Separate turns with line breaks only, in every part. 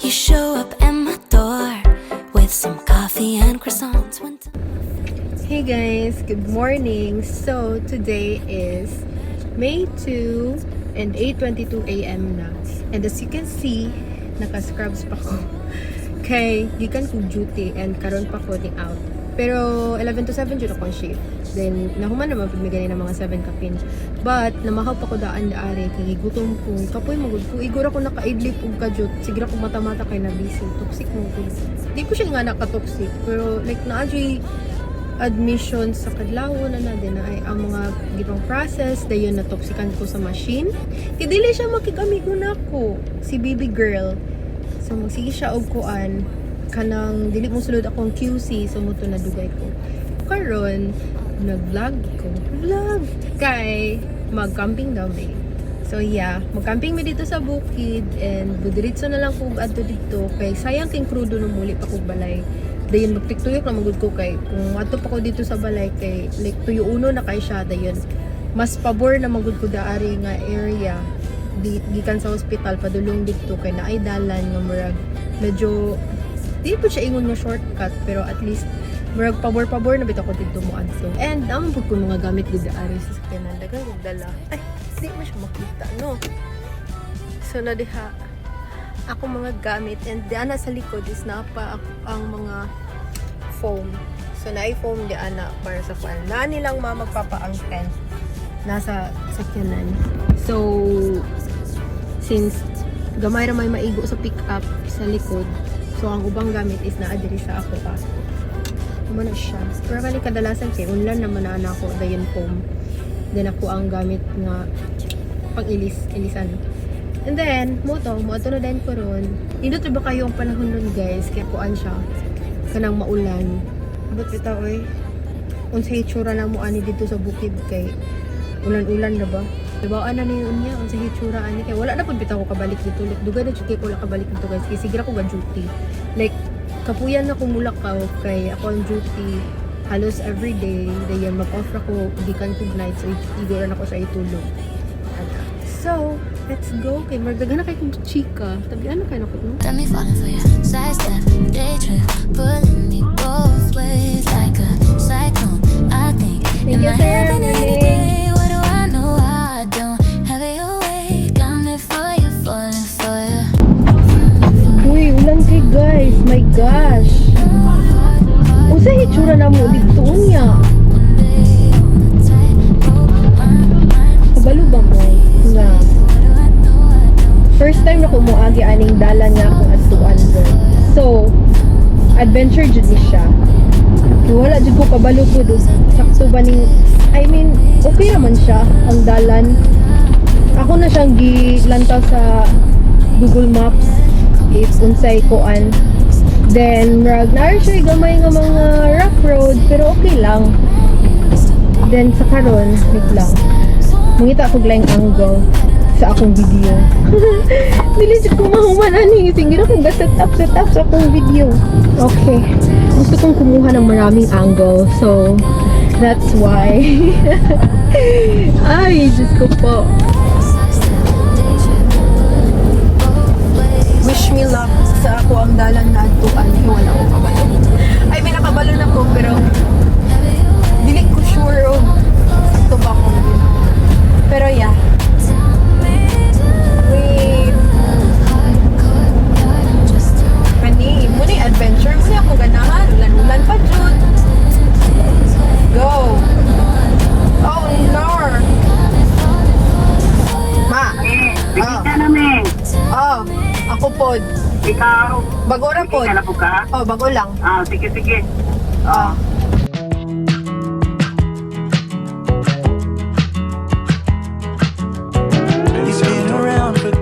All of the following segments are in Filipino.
You show up at my door with some coffee and croissants.
Hey guys, good morning. So today is May 2 and 8:22 a.m. na. And as you can see, naka-scrubs pa ko. Kay gikan kong duty and karon pa ko ni out. Pero 11 to 7 jud akong shift. Then nahuman naman pag may ganyan ng mga 7 kapin. But namahaw pa ko daan daari kay gutom ko. Kapoy magud ko igura ko nakaidlip og kajut. Sige ra ko mata-mata kay na busy. Toxic mo ko. Di ko siya nga naka-toxic pero like na-adjust admission sa kadlaw na din ay ang mga gibang process dayon na toxican ko sa machine kay dili siya makikamigo nako si baby girl so magsige siya og kuan kanang dili mo sulod akong QC so muto na dugay ko karon nag-vlog kay mag-camping daw may so yeah mag-camping mi dito sa bukid and budiritso na lang ko adto dito kay sayang king crudo no muli pa kog balay dayon magtiktuyok na magud ko kay kung ato pa ko dito sa balay kay like tuyo uno na kay siya dayon mas pabor na magud ko daari nga area gikan sa hospital padulong dito kay naay dalan nga murag medyo di po siya ingon nga shortcut pero at least murag pabor na bitaw ko dito mo adto and amon pud ko mga gamit gud daari sa sakyanan dagan ug dala ay di mo siya makita no so na diha ako mga gamit and diana sa likod is napa ang mga foam. So naay foam diana para sa fan. Na nilang magpapaang tent nasa sakyanan. So since gamay ra may maigo sa pick up sa likod. So ang ubang gamit is naa diri sa ako pa. Kumana siya. Pero kani kadalasan kay unlan naman na ako dayon foam. Then ako ang gamit nga pang-ilisan. And then, mo na din ko ron. Indot ba kayo ang panahon ron guys? Kaya kuan siya. Kanang maulan. Abot bitaw oy. Unsay hitsura na mo ani dito sa bukid kay ulan-ulan na ba? Diba ana ni unya unsay hitsura ani kay wala na pud bitaw ko kabalik dito. Like, dugay na jud kay ko la kabalik dito guys. Kay sigira ko ga duty. Like kapuyan na ko mulakaw kay ako ang duty halos every day. Dayon mag-off ako gikan kog night so igora na ko sa itulog. So, let's go. Kay mardagan na kay kong chika. Tabian na kayo na ko.
Got me falling for you. Side step, day trip, pulling me both ways like a cyclone. I think in my head and any day. What do I know? I don't have it your way. Got me for you, falling for you.
Uy, ulan kay guys. My gosh. Usa hitsura na mo dito unya. Kabalo ba mo? Nga. First time na ko muagi aning dalan nga akong atuan girl. So, adventure jud ni siya. Wala jud ko kabalo ko do sakto ba ning I mean, okay naman siya ang dalan. Ako na siyang gilantaw sa Google Maps if unsay kuan. Then rag na siya gamay nga mga rough road pero okay lang. Then sa karon, wait lang. Mangita ko lang angle sa akong video. Dili ko mahuman ani tingin ako set up sa akong video. Okay. Gusto kong kumuha ng maraming angle. So that's why. Ay, Diyos ko po. Wish me luck sa ako ang dalan na atuan. Wala ko kabalo. Ay, may nakabalo na ko pero dili ko sure o sakto ba ako. Pero yeah. Wait. Kani, muna yung adventure. Muna ako ganahan. Ulan-ulan pa dyan. Go. Oh, Lord. Ma.
Bigyan ka namin.
Oh, ako pod.
Ikaw.
Bago ra pod.
Bigyan ka na po ka?
Oh, bago lang.
Sige.
Oh.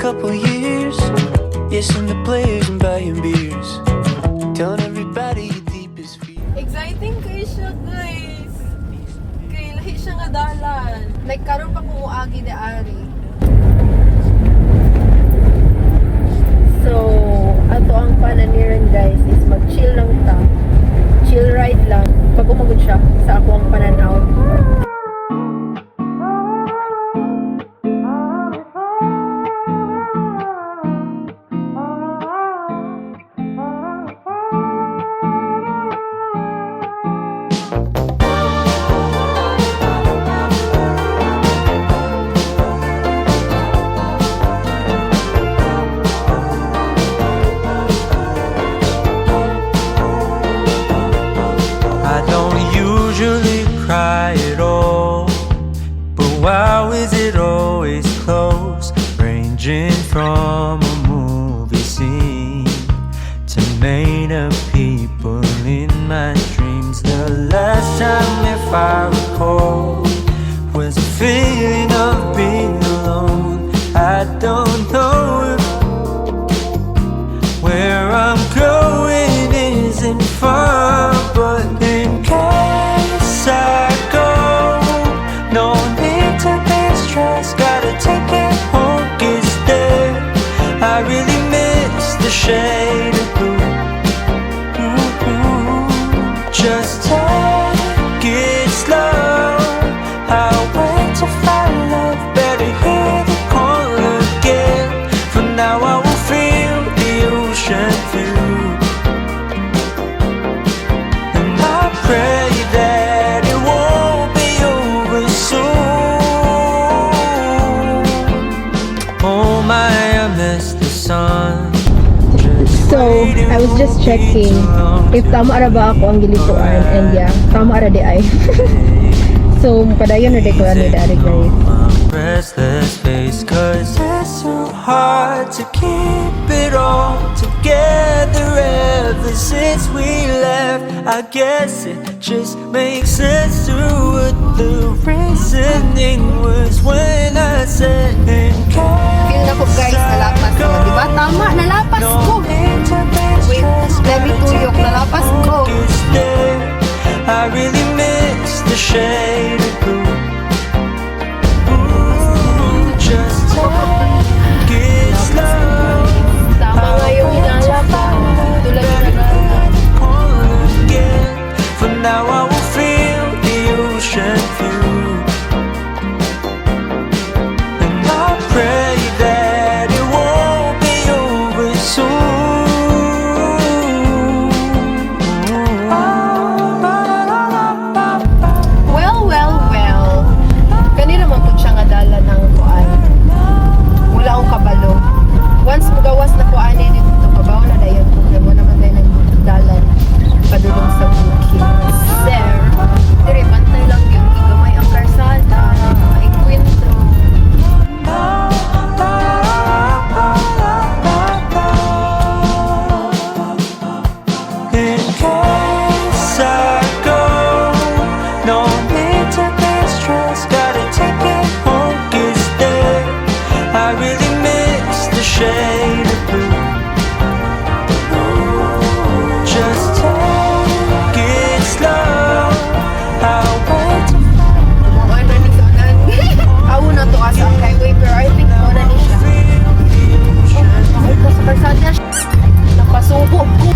Couple years, yes, in the players and buying beers, telling everybody your deepest fears.
Exciting kayo siya, guys. Kay lahi siya nga dalan. Like, karon pa kung uagi de ari. So, ato ang pananiran, guys, is mag-chill lang ta. Chill ride lang. Pag umagod siya sa ako ang pananaw.
close, ranging from a movie scene to made up people in my dreams. The last time, if I recall, was a feeling of being alone. I don't know if where I'm going isn't far, but in case I go, no need to be stressed. Gotta take it home, get there. I really miss the shade of blue. Just take it slow. I'll wait to find love. Better hear the call again. For now I will feel the ocean view, and I pray that it won't be over soon. Oh my, I miss the sun.
So, I was just checking if tama ra ba ako ang gilituan, and yeah, tama ra di ay. So, padayon na di ko ani dari guys.
Restless face, cause it's so hard to keep it all together ever since we left. I guess it just makes sense to what the reasoning was when I said in case.
Feel na ko guys, nalapas ko, di ba? Tama, nalapas ko. Wait, let me tuyok, nalapas ko.
I really miss the shade of blue. Ooh, just take it slow.
Tama nga yung hinalapan. Tulad na nagana.
All again. For now I will feel the ocean view, and I pray that it won't be over soon.
Well. Kanina man po siya nga dala ng kuan. Wala akong kabalo. Once magawas na kuan eh dito, kabaw na dayon ko. Kaya mo naman tayo ng dalan padulong sa bukid. Sir, dire, bantay lang yun. Igamay ang karsada. Maikwentro.
In case I go, no need to be stressed. Gotta take it home, get there. I really miss the shade of blue. Just take it slow. I'll wait to
Mga na ni Sonan. Awo na to asa ang highway, pero I think mo na ni siya.
feel the ocean.
Mahal ko sa karsada siya. Napasubo ko.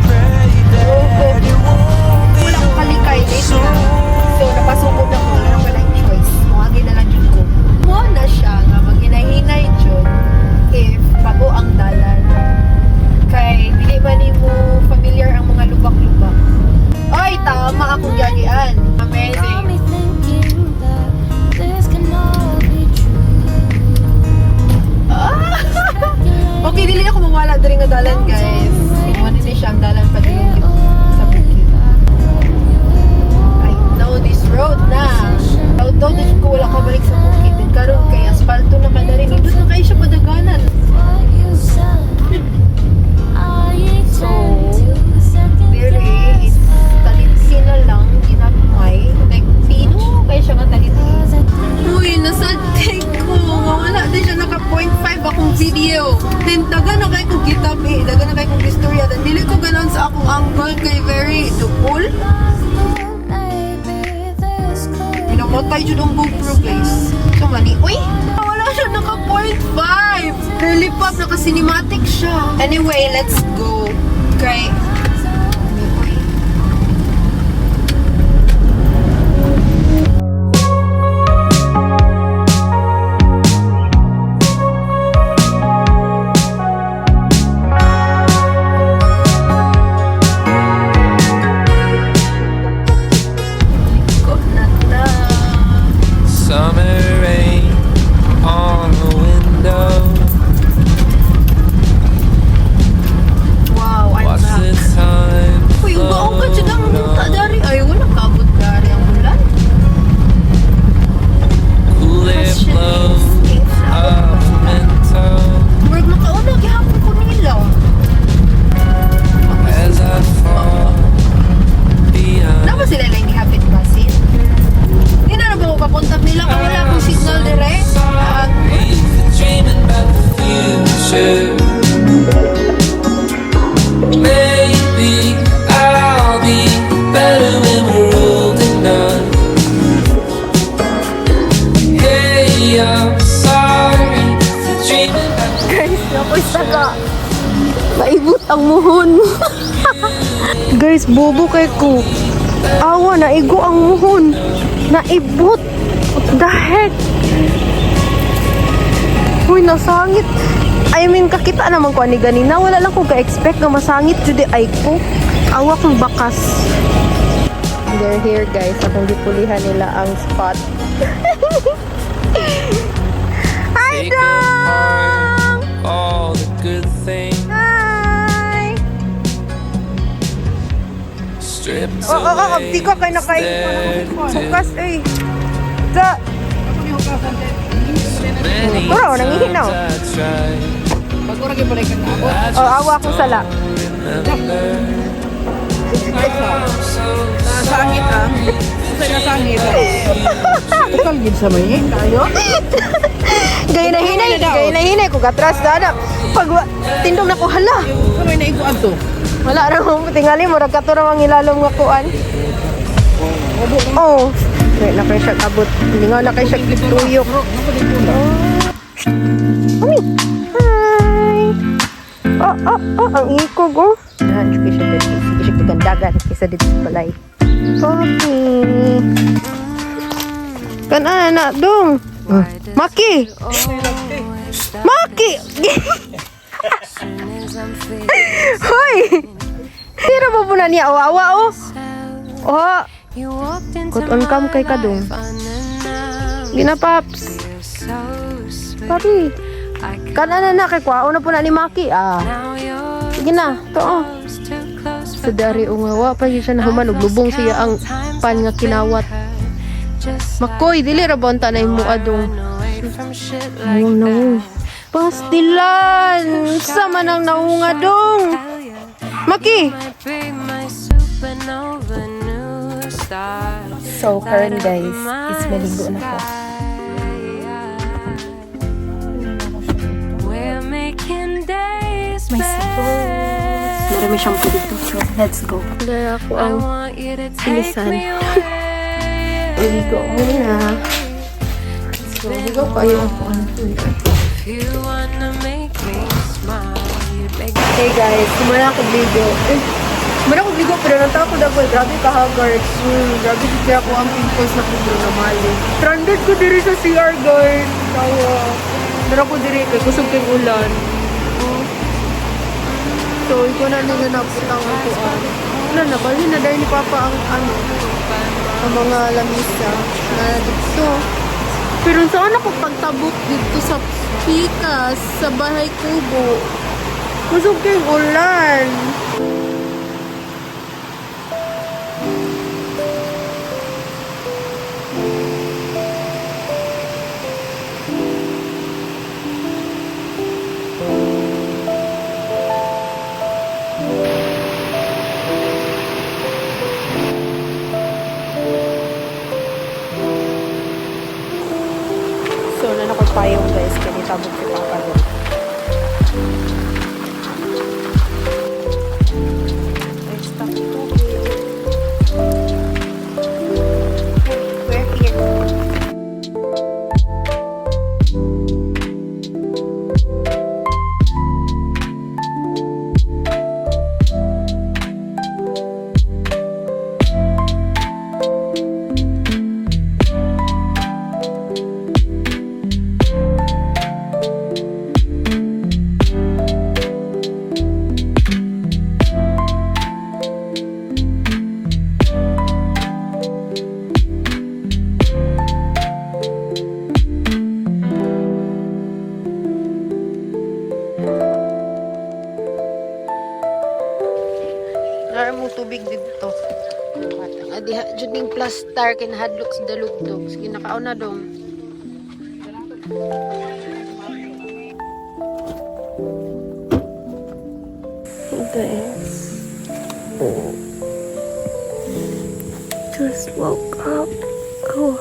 Pray that it won't be
Wala akong kalikay. Late
soon.
na. So, napasubo na ko. Wala pa lang choice. Mawagi na lang yun ko. Mo na siya nga maghinay-hinay dyan if bago ang dalan. Kay, dili ba ni mo familiar ang mga lubak-lubak? Ay, tama akong yagian.
Got
Amazing.
me thinking that this can all be true.
Okay, dili ako mawala diri nga dalan, guys. Tingnan ni siya ang dalan pa din sa bukid. I know this road na. Although dito ko wala ka balik sa bukid, din karon kay asfalto na kadari. Nindot na kayo siya padaganan.
What you said, are you
So,
turning to second
diri is talitsi na lang, ginagmay. Like, pino kaya siya nga talitsi. Uy, nasad ko. Wala din siya naka 0.5 akong video. Then, daga na kayo kong gitabi. Daga na kayo kong istorya. Then, dili ko ganon sa akong angle kay very dupol.
maybe this could
Pinamatay dyan ang GoPro, guys. So, mani, uy! Wala siya naka 0.5! Really pop, naka cinematic siya. Anyway, let's go. Okay. Uy.
Summer rain on the window.
Wow, I'm
What's
back.
the
Saka, maibot ang muhon. Guys, bobo kay ko. Awa, naigo ang muhon. Naibot. What the heck? Uy, nasangit. I mean, kakita naman ko ani ganina. Wala lang ko ka-expect na masangit. Judy, ay ko. Awa kong bakas. They're here, guys. Akong gipulihan nila ang spot. Hi,
Take
Dong!
apart all the good things.
Hi!
Stripped
Abdi ko kayo nakain. Bukas, eh. Sa... Bro, nangihinaw. Awa ko sala.
Nasangit ah. Kasi nasangit ah. Ikang gid sa may kayo.
Gaya na hinay ko katras dana. Pag tindog na ko hala.
Sa may naiguan to.
Wala ra mo tingali mo ra kato ra ang ilalom nga kuan. Oh. Wait, na kayo siya kabot. Hindi nga na kayo siya tuyok. Mami. Hi. Ang ikog oh. Sige siya tugandagan kaysa dito sa balay. Okay. Kana na dong. Maki. Maki. Hoy. Tira mo po na niya awa oh. Oh. Kut on cam kay kadong. Gina paps. Papi. Kana na kay kwao na po na ni Maki ah. Sige na, to oh. Sa dari ungawa pa siya na human lubong siya ang pan nga kinawat. Makoy dili ra bonta na imo adong. Oh no. Pastilan sama nang naunga dong. Maki. So current guys, is maligo na ko. May sabon. Marami siyang dito. So, let's go. Gaya ako ang inisan. Ligo muna. So, ligo kayo ako ang Hey guys, kumana ako ligo. Kumana ako ligo pero natakot ako. Grabe ka-haggard. Grabe kaya ako ang pimples na kudro na mali. Stranded ko diri sa CR guys. Tawa. Pero ko diri kay kusog kay ulan. So, ikaw na nila naputang ako Wala na, bali na dahil ni Papa ang mga lamisa na dito. Pero saan ako pagtabok dito sa Pikas, sa Bahay Kubo? Kusog kayong ulan. So, nanakapayong guys, kanitabog si Papa doon. Ay, stop ito. We're here. Nara mo tubig dito. Adi ha juding plaster kin hadlok sa dalugdog. Sige nakauna dong. Guys. Just woke up.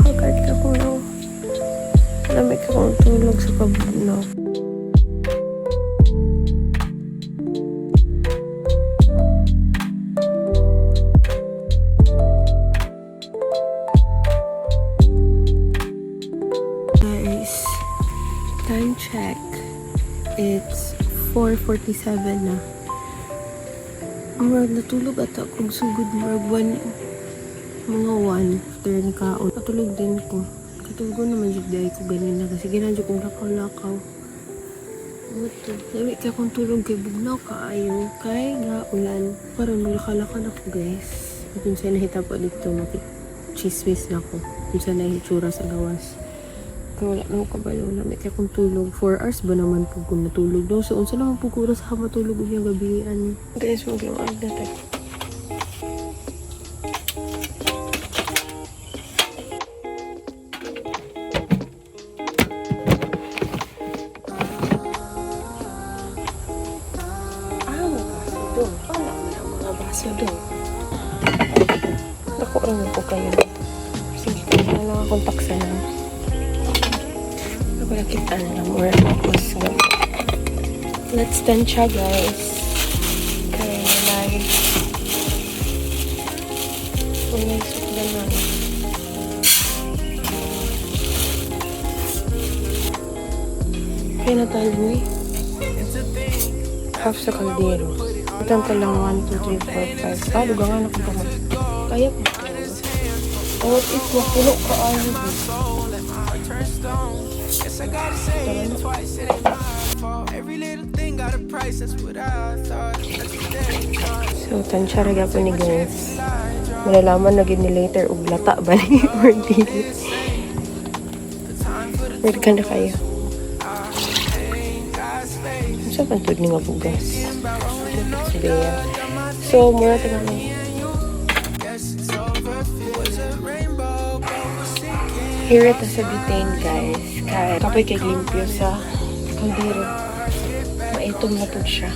Hagad ako no. Lamig akong tulog sa kabugnaw. Time check. It's 4:47 na. Murag natulog ata kung sugod murag 1 after ni kaon. Natulog din ko. Katulog ko naman yung day ko ganina kasi ginadyo kong lakaw-lakaw. Ito, sabi ka kung tulog kay bugnaw kaayo kay ulan. Parang naglakalaka na ko guys. At kung saan nahita po dito, chismis na ko. Kung saan nahitsura sa gawas. Kaya wala na ko kabalo na. May kaya kung tulog. 4 hours ba naman po kung natulog daw. So, unsa naman po kura sa matulog yung gabihan. Guys, mag-lumag na tayo. Baso doon. Ako rin po kayo. Sige, kaya lang akong taksa lang. Ako nakita na lang more focus. So, let's tansya guys. Kaya live. Kung nagsukdan lang. Kaya na tayo boy. Half sa kaldero. Itang ka lang 1, 2, 3, 4, 5. Ah, dugangan ako pa mo. Kaya po. What if mapulo ka ayaw po? So, tansya raga po ni guys. Malalaman na gini later ug lata ba ni or dili. Wait ka na kayo. Saan pantod ni nga bugas? So, mura tingnan mo. Here ito sa butane, guys. Kaya kapoy kay limpyo sa kaldero. Maitong na po siya.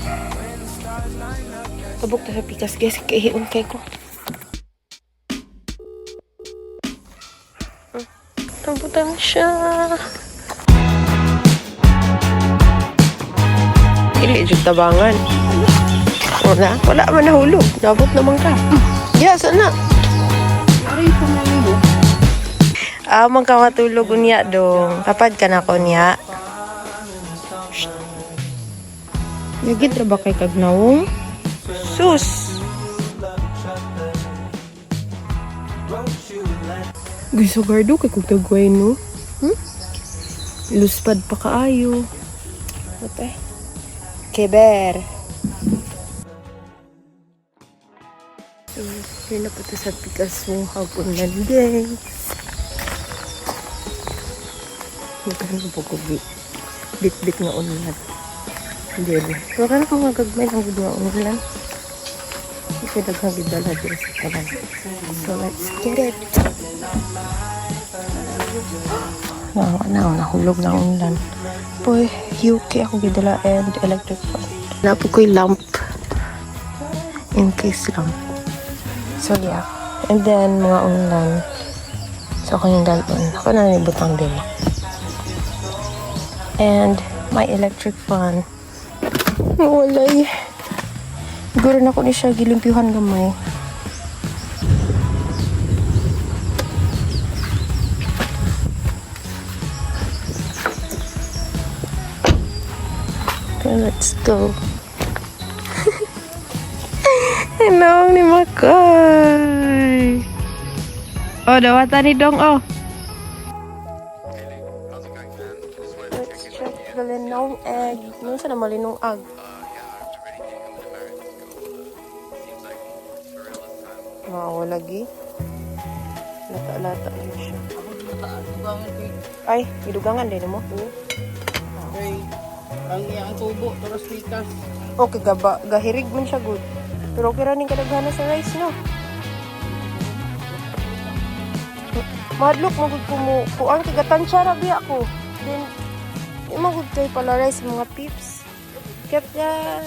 Tabok ta sa pikas, guys. Kahiun kay ko. Tabutan siya. Ili jud tabangan. Wala man nahulog. Nabot naman ka. Yes, ana.
Aray ko nalulog.
Man ka matulog unya dong. Kapad ka na ko niya. Yagid ra ba kay kagnawong? Sus. Gusto gardo kay kung tagway no? Luspad pa kaayo. Ate. Keber. So, yun na po ito sa pikas mong hapunan, guys. Magkano po ko bit-bit nga ulan. Hindi rin. Magkano po magagmay ng good nga ulan. Hindi ko naghagidala dito sa kanan. So, let's get it. Nahulog ng ulan. Boy, UK ako gidala and electric fan. Napo ko'y lamp. In case lang. So, yeah. And then, mga ulan. So, ako yung dalon. Ako na nibutang din. And, my electric fan. Walay. Siguro na ko ni siya gilimpyuhan gamay. Okay, let's go. Hello ni Makoy. Oh, dawatan ni Dong, oh. Let's check the linong egg. Ano sa na malinong egg? Wow, lagi. Lata-lata yun siya. Ay, idugangan din mo?
Okay. Ang iyang tubo, taras pikas.
Okay, gahirig man siya good. Pero okay rin kadagana sa rice, no? Madlok, magod ko mo. Kuang tigatansya na biya ko. Then, magod kayo pala rice, mga pips. Kaya yan.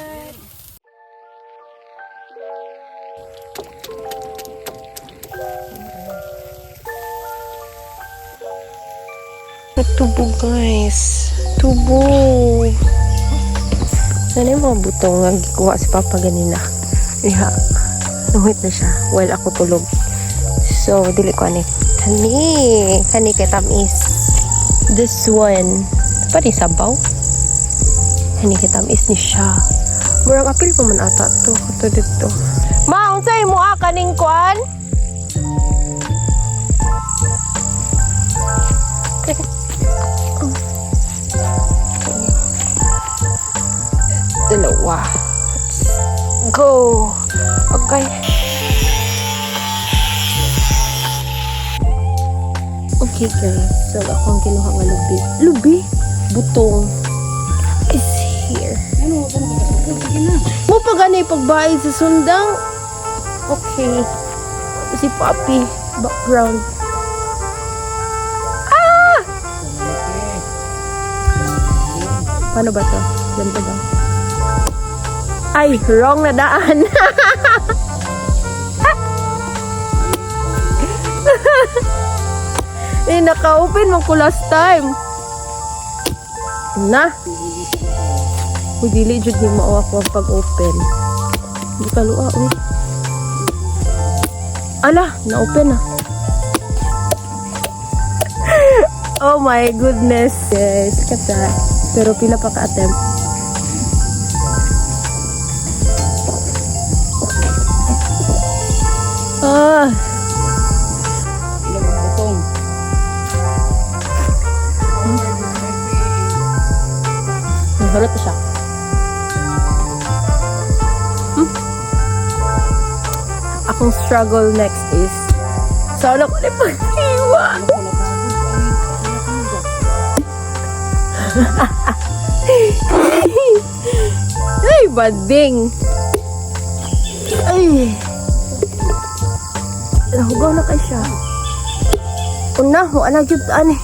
Tubo, guys. Tubo. Sana yung mga butong nga gikuha si Papa ganina. Iha, nuhit na siya while ako tulog. So, dili ko ani. Kani kay tamis. This one. Pa rin sabaw. Hinihitamis ni siya. Murang apil pa man ata to. Ito dito. Ma, unsay mo kaning kwan? Dalawa. Let's go. Okay. Okay guys, so ako ang kinuha nga lubi. Lubi? Butong is here. Mo pa ganay pagbayad sa sundang. Okay. Si Papi, background. Ah! Paano ba to? Ganito ba? Ay, wrong na daan. Eh, naka-open man ko last time. Na. Uy, dili jud ni mao ako ang pag-open. Hindi ka luwa, uy. Ala, na-open na. Oh my goodness. Yes, kata. Pero pila pa ka-attempt. Ah. Harot siya. Akong struggle next is sana ko na pag-iwa. Ay, bading. Ay. Nahugaw na kay siya. Una, wala gyud ani.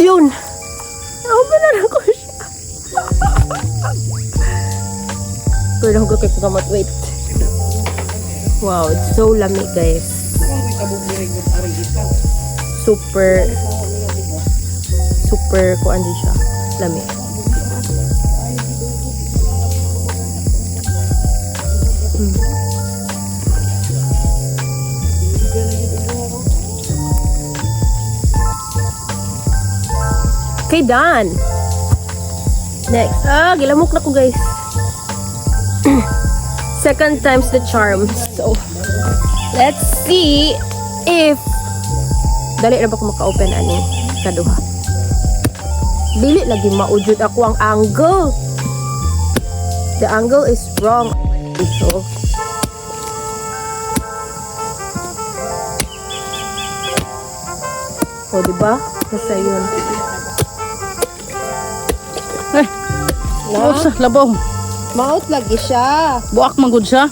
Yun. Nahugaw na ko siya. Pero nahugaw kay pagamat. Wait. Wow, it's so lamig guys. Super kuan din siya. Lamig. Okay, done. Next. Gilamok na ko guys. Second time's the charm. So, let's see if dali na ba ko maka-open ani kaduha. Dili lagi maujud ako ang angle. The angle is wrong. So, diba? Basta yun.
Oh, sa labong.
Maut lagi siya.
Buak manggod siya.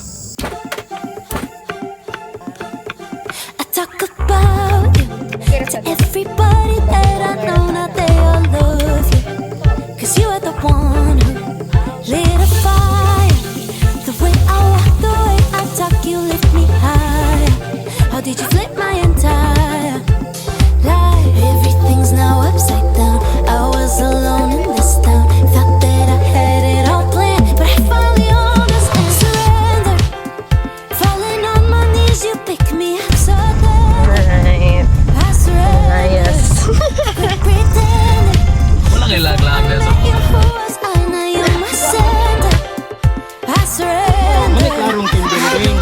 I talk about you to everybody that I know. Now they all love you, 'cause you are the one who lit a fire. The way I walk, the way I talk, you lift me high. How did you flip my entire life? Everything's now upside down. I was alone in this town. Thought that I had it all planned, but I finally understand. Surrender. Falling on my knees, you pick me up so then I surrender.
Yes.
Quit pretending.
Walang ilag-lag na sa
You who was I, now you're my center. I surrender.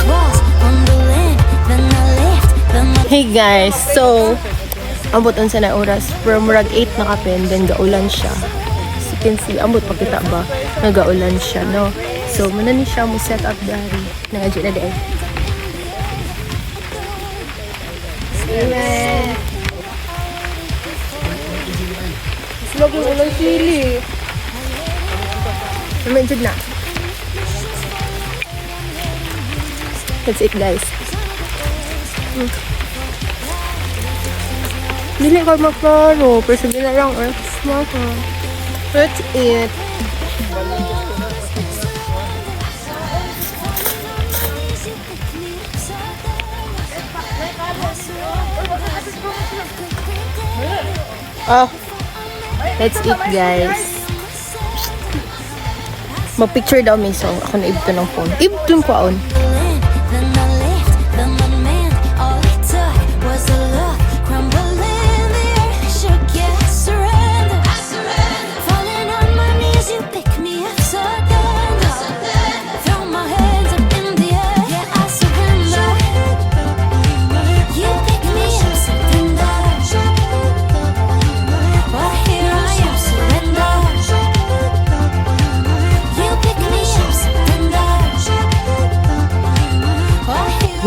Was on the land, then I left, then I
Hey guys, so ambot unsa na oras from murag 8 na kapin, then gaulan siya. As you can see, ambot pakita ba nagaulan siya, no? So muna ni siya mo set up dari nangadyo na dahil. Amen. Lagi ulan sili. Naman dyan na. That's it guys. Dili ka magplano, pero sabi na lang, maka. That's it. Oh, that's it guys. Mag-picture daw may song. Ako na ibto ng phone. Ibto ko aon.
then I left, then I meant all it took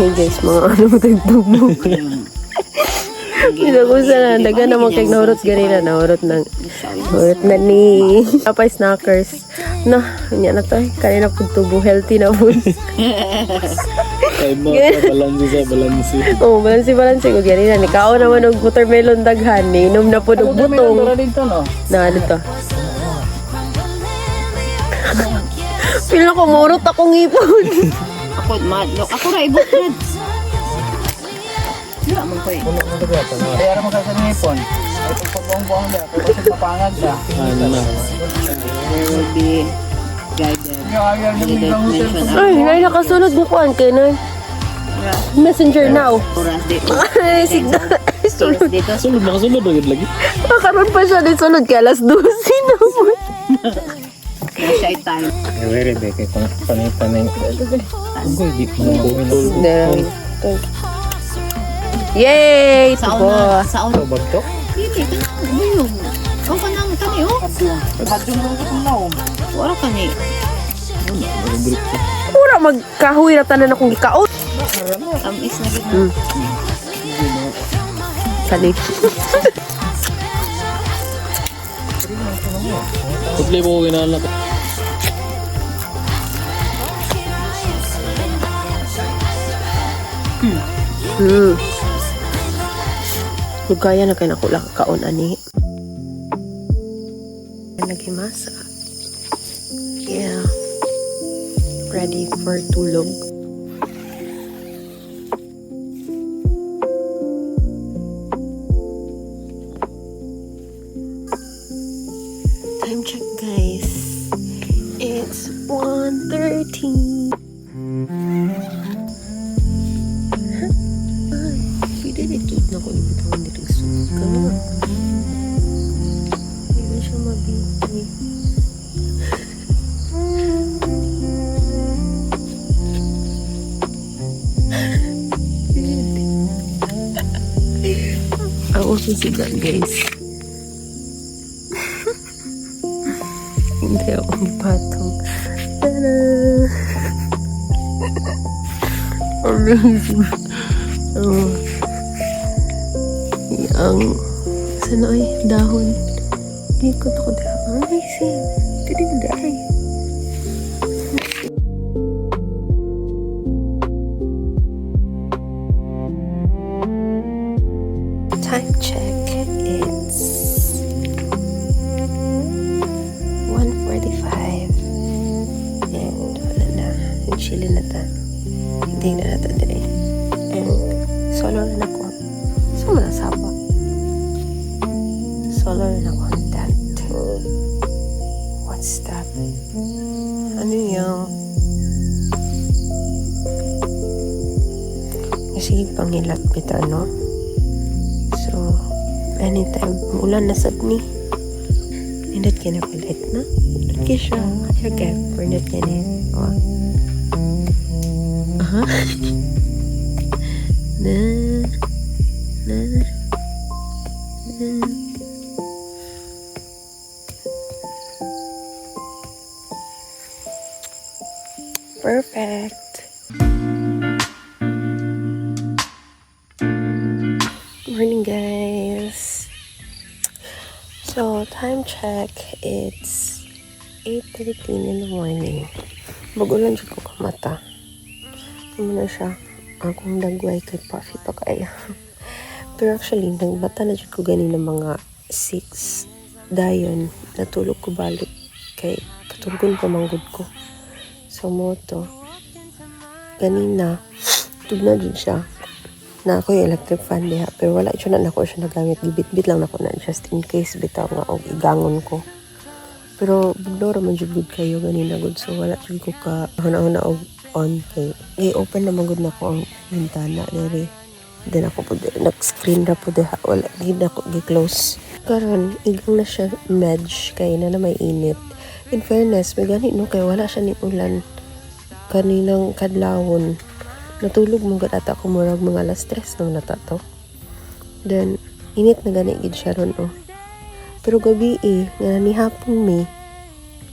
Hey guys, mga ano mo tagtubog. Ginagusa na, daga na mga kag nahurot ganina, nahurot na ni Apay Snackers. Na, niya na to, kanina po tubo, healthy na po.
Ay mo, balansi.
Oo, balansi ko ganina. Nikao naman og watermelon daghan, inom na po og butong. Na, ano to? Pila ko, murot akong ipon.
Ako, madlok. Ako ra ibot red. Wala man ko eh.
Kaya naman kasi ng ipon. Ay, kung pagbuang-buang niya, kung kasi mapangag na.
Ano na?
There will be guided.
Yung ayaw niya may
Mention
Ay, ngay nakasunod mo kuan kay na. Messenger now.
oras dito.
Ay, signal. Sunod.
Dito.
Sunod, makasunod agad lagi.
Makaroon pa siya din sunod kay alas 12 na po.
Na shy time.
Very big. Kung panay-panay. Ugoy, di po na buhin.
Yay!
Saon
Tubo.
na. Saon.
Bag to?
Dili ka na. Buyog. O ka nang kani oh.
Hadyo mo itong naong.
Wala ka ni.
Pura magkahuy na tanan akong gikaot.
Tamis na gid.
Kani.
Tukli mo ko kinala ko.
Lugaya na kayo nakulang kaon ani. Nagimasa. Yeah. Ready for tulog. Time check guys. It's 1:13. Pwede dito na ko ibutawan dito suka. Hindi na siya mabiti. Ako sisigan guys. Hindi ako patong. Tada! Amazing. Ang sana ay dahon. Ikot ako dahon. Amazing. Hindi na dahil. Time check. It's 1:45. And wala na. Chilling na ta. Hindi na natin din eh. And solo na ako. Saan mo nasaba? Solo na content. What's that? Ano yung... Kasi pangilat bita, no? So, anytime ulan na sad ni. Nindot ka na palit, no? Nindot ka siya. Okay, nindot ka na. Oh. Aha. Na. Perfect. Morning guys. So time check, it's 8:13 in the morning. Bagulan siya ko kamata. Muna siya akong dagway kay Puffy pa kaya. Pero actually, nagbata na dyan ko ganin ng mga 6. Dayon, natulog ko balik kay katulgon pa manggod ko. So, moto. Ganina, tugna dyan siya. Na ako yung electric fan diha. Pero wala siya na ako siya nagamit. Gibit-bit lang ako na just in case bitaw nga o igangon ko. Pero, bugno raman dyan good kayo ganina good. So, wala dyan ko ka huna-huna og on kay. I-open naman good na ko ang bintana. Dere. Then ako po, nag-screen na po diha. Wala, gina ko, gi-close. Karon, igang na siya medj kay na may init. In fairness, may ganit no, kay wala siya ni ulan. Kaninang kadlawon. Natulog mong ata ko murag mga alas 3 nang natato. Then, init na ganit gid siya ron, oh. Pero gabi nga nanihapon mi.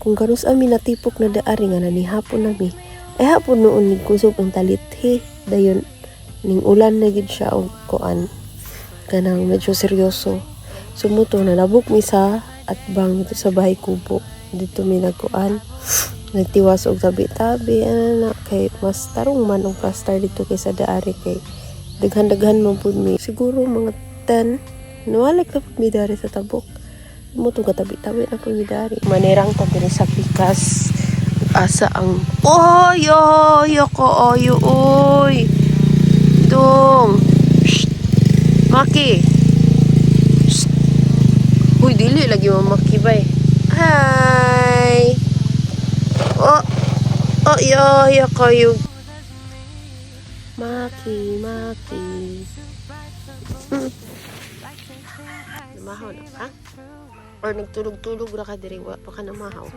Kung karus ami natipok na daari nga nanihapon na mi. Ay hapon noon ni kusog ang talit, he. Dayon, ning ulan na gid siya og kuan kanang medyo seryoso. Sumuto na labok mi sa at bang dito sa bahay kubo. Dito mi nagkuan. Nagtiwas og tabi-tabi ana kay mas tarong man og plaster dito kaysa daari kay daghan-daghan man pud mi. Siguro mga 10 nawalik na pud mi dari sa tabok. Sumuto ka tabi-tabi na pud mi dari. Manirang ta diri sa pikas. Asa ang oy ko oy. Dong. Shh. Maki. Shh. Uy, dili lagi mo makibay. Hi. Oh, yo kayo. Maki. Namahaw na ka? Or nagtulog-tulog ra ka diri wa pa ka namahaw?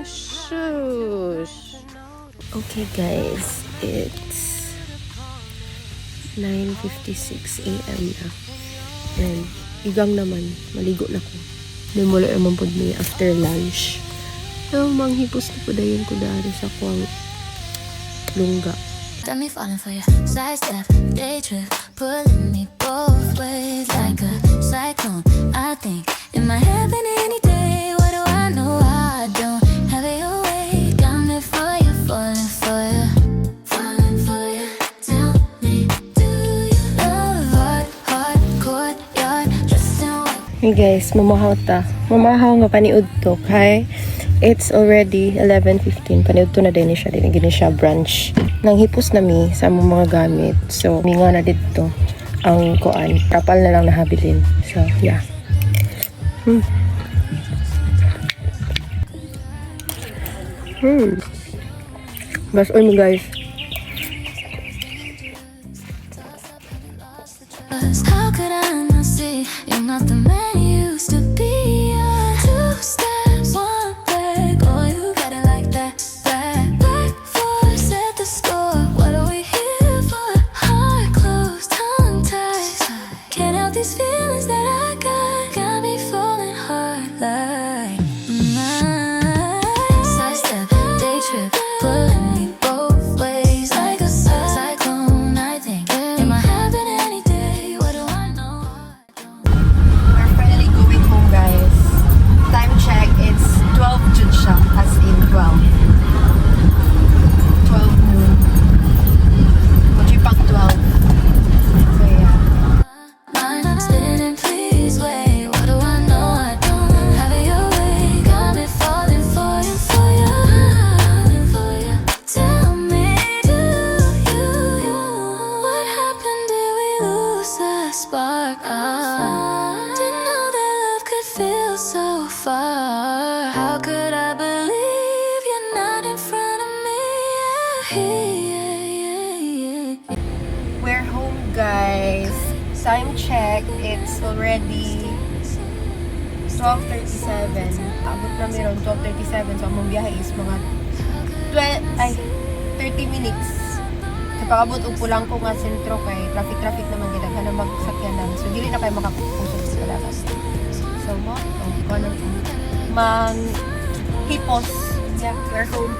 Shush. Okay guys, it's 9:56 a.m. na. And igang naman, maligo na ko. Mula naman po niya after lunch. So, manghipos na po dayon ko dari sa kuwang lungga.
Got me falling for you. Sidestep, day trip, pulling me both ways like a cyclone. I think it might happen any day. What do I know? I don't have it your way. Got me for you, falling for you, falling for you. Tell me, do you love hard courtyard, dressed in white?
Hey guys, mamahaw ta. Mamahaw nga paniud to, kay it's already 11:15. Paniud to na din siya. Gini siya brunch. Nanghipos na mi sa among mga gamit. So, mingo na dito ang kuan. Kapal na lang nahabilin. So, yeah. Bas oy mo guys.
How could I not see you're not the man you used to be? Two steps, one back. Oh, you got it like that. Back force at the store. What are we here for? Heart closed, tongue tied. Can't help these feelings that I got. Got me falling hard like sidestep, day trip, pulling me both ways like a cyclone. I think it might happen any day. What do I know?
We're finally going home guys. Time check, it's 12 jud siya. As in 12 noon. Kung pag 12. So yeah.
Mind spinning, please wait. What do I know? I don't have it your way. Got me falling for you, falling for you. Tell me, do you? What happened? Did we lose the spark? Didn't know that love could feel so far. How could I believe you're not in front of me?
We're home guys. Time check, it's already 12:37. Abot na meron 12:37. So among biyahe is mga 30 minutes. Kapag abot og pulang ko nga sentro kay traffic naman gid kana magsakyanan. So dili na kay makapusog sa palagas. So mo, mang hipos. Yeah, we're home.